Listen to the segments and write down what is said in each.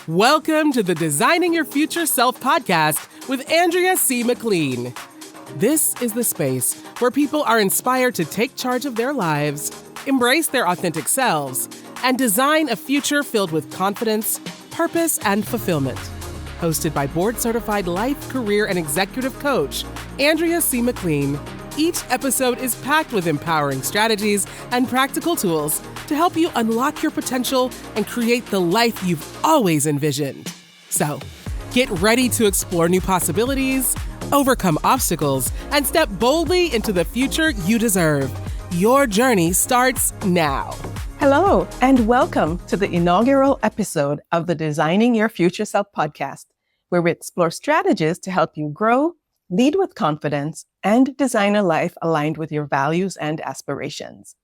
Welcome to the Designing Your Future Self podcast with Andrea C. McLean. This is the space where people are inspired to take charge of their lives, embrace their authentic selves, and design a future filled with confidence, purpose, and fulfillment. Hosted by board-certified life, career, and executive coach, Andrea C. McLean, each episode is packed with empowering strategies and practical tools to help you unlock your potential and create the life you've always envisioned. So, get ready to explore new possibilities, overcome obstacles, and step boldly into the future you deserve. Your journey starts now. Hello, and welcome to the inaugural episode of the Designing Your Future Self podcast, where we explore strategies to help you grow, lead with confidence, and design a life aligned with your values and aspirations.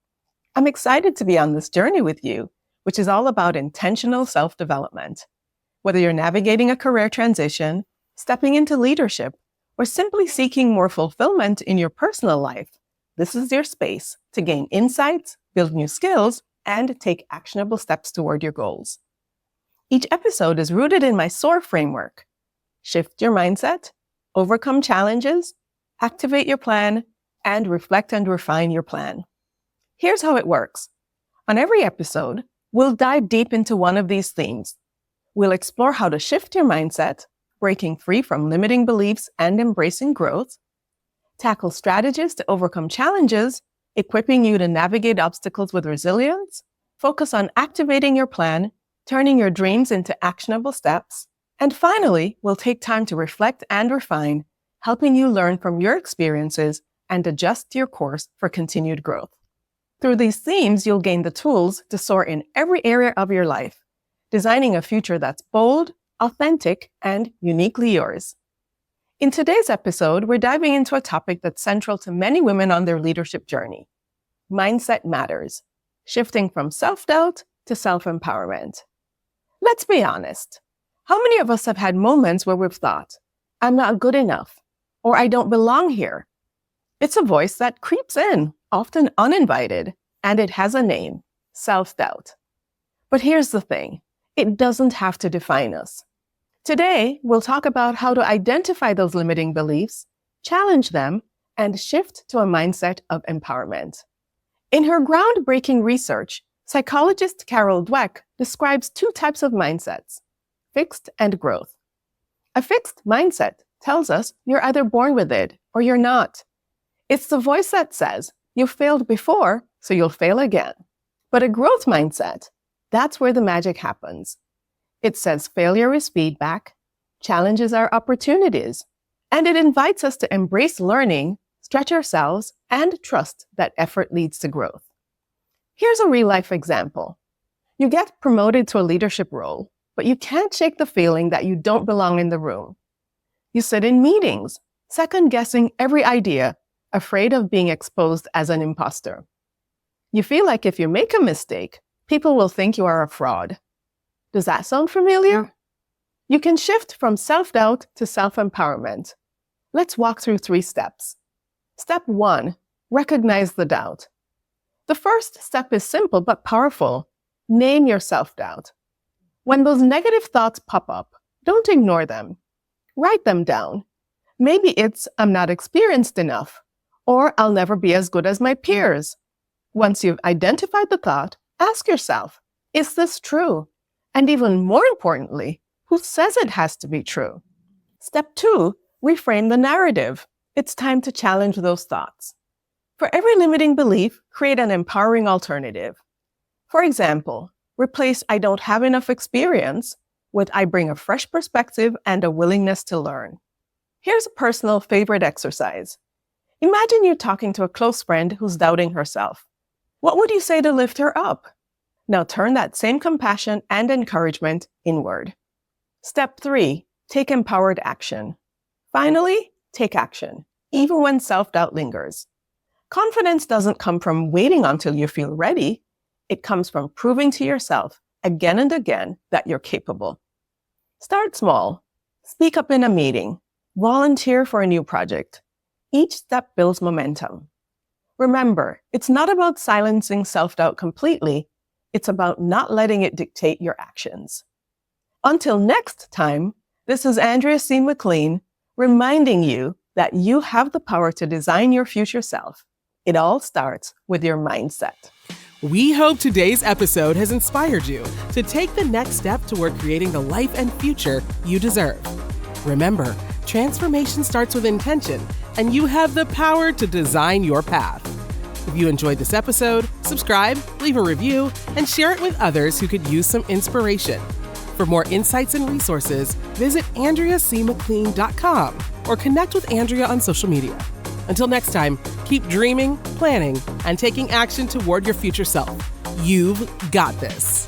I'm excited to be on this journey with you, which is all about intentional self-development. Whether you're navigating a career transition, stepping into leadership, or simply seeking more fulfillment in your personal life, this is your space to gain insights, build new skills, and take actionable steps toward your goals. Each episode is rooted in my SOAR framework. Shift your mindset, overcome challenges, activate your plan, and reflect and refine your plan. Here's how it works. On every episode, we'll dive deep into one of these themes. We'll explore how to shift your mindset, breaking free from limiting beliefs and embracing growth, tackle strategies to overcome challenges, equipping you to navigate obstacles with resilience, focus on activating your plan, turning your dreams into actionable steps, and finally, we'll take time to reflect and refine, helping you learn from your experiences and adjust your course for continued growth. Through these themes, you'll gain the tools to soar in every area of your life, designing a future that's bold, authentic, and uniquely yours. In today's episode, we're diving into a topic that's central to many women on their leadership journey. Mindset matters, shifting from self-doubt to self-empowerment. Let's be honest. How many of us have had moments where we've thought, I'm not good enough, or I don't belong here? It's a voice that creeps in, often uninvited, and it has a name, self-doubt. But here's the thing, it doesn't have to define us. Today, we'll talk about how to identify those limiting beliefs, challenge them, and shift to a mindset of empowerment. In her groundbreaking research, psychologist Carol Dweck describes two types of mindsets, fixed and growth. A fixed mindset tells us you're either born with it or you're not. It's the voice that says, you failed before, so you'll fail again. But a growth mindset, that's where the magic happens. It says failure is feedback, challenges are opportunities, and it invites us to embrace learning, stretch ourselves, and trust that effort leads to growth. Here's a real-life example. You get promoted to a leadership role, but you can't shake the feeling that you don't belong in the room. You sit in meetings, second-guessing every idea, afraid of being exposed as an imposter. You feel like if you make a mistake, people will think you are a fraud. Does that sound familiar? You can shift from self-doubt to self-empowerment. Let's walk through 3 steps. Step 1, recognize the doubt. The first step is simple but powerful. Name your self-doubt. When those negative thoughts pop up, don't ignore them. Write them down. Maybe it's, I'm not experienced enough, or I'll never be as good as my peers. Once you've identified the thought, ask yourself, is this true? And even more importantly, who says it has to be true? Step 2, reframe the narrative. It's time to challenge those thoughts. For every limiting belief, create an empowering alternative. For example, replace I don't have enough experience with I bring a fresh perspective and a willingness to learn. Here's a personal favorite exercise. Imagine you're talking to a close friend who's doubting herself. What would you say to lift her up? Now turn that same compassion and encouragement inward. Step 3, take empowered action. Finally, take action, even when self-doubt lingers. Confidence doesn't come from waiting until you feel ready. It comes from proving to yourself again and again that you're capable. Start small. Speak up in a meeting. Volunteer for a new project. Each step builds momentum. Remember, it's not about silencing self-doubt completely. It's about not letting it dictate your actions. Until next time, this is Andrea C. McLean reminding you that you have the power to design your future self. It all starts with your mindset. We hope today's episode has inspired you to take the next step toward creating the life and future you deserve. Remember, transformation starts with intention, and you have the power to design your path. If you enjoyed this episode, subscribe, leave a review, and share it with others who could use some inspiration. For more insights and resources, visit AndreaCMcLean.com or connect with Andrea on social media. Until next time, keep dreaming, planning, and taking action toward your future self. You've got this.